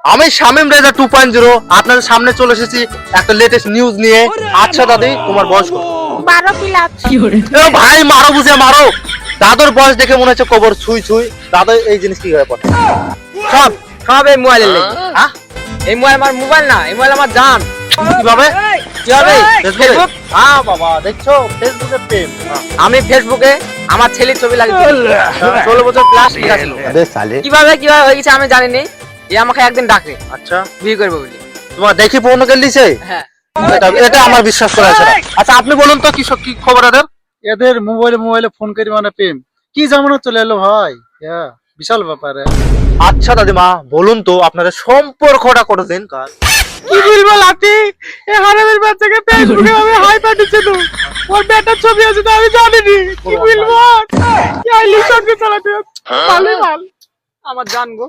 আমি শামিম রেজা 2.0 আপনাদের সামনে চলে এসেছি একটা লেটেস্ট নিউজ নিয়ে। আচ্ছা দাদি, তোমার বয়স কত? 12 প্লাস। এ ভাই মারো, বুঝে মারো। দাদুর বয়স দেখে মনে হচ্ছে কবর ছুঁই ছুঁই। দাদা এই জিনিস কি হয়ে পড়ে? সব সব এই মোবাইলের লেগে। হ্যাঁ, এই মোবাইল আমার মোবাইল না, এই মোবাইল আমার জান। কিভাবে? কিভাবে? ফেসবুক। হ্যাঁ বাবা, দেখছো ফেসবুকে প্রেম। আমি ফেসবুকে আমার ছেলের ছবি লাগিয়েছি, 16 বছর প্লাস লেখা ছিল। কিভাবে কিভাবে হয়ে গেছে আমি জানি না। এ আমাকে একদিন ডাকে আচ্ছা, বিয়ে করবে বলে। তোমার দেখি পূর্ণ করে দিছে? হ্যাঁ, এটা আমার বিশ্বাস করা আছে না। আচ্ছা আপনি বলুন তো কি খবর এদের? এদের মোবাইলে ফোন করি মানে প্রেম কি জামানা চলে এলো ভাই, বিশাল ব্যাপারে। আচ্ছা দাদিমা, বলুন তো আপনাদের সম্পর্কটা কতদিন কাল? কি বলবো লাতি, এই হারামের বাচ্চাকে ফেসবুকে আমি হাই পাঠিয়েছিল, ওর বেটার ছবি আছে তো আমি জানি নি। কি বলবো কি আইলি সঙ্গে চালাতে ভালো ভালো আমার জান গো।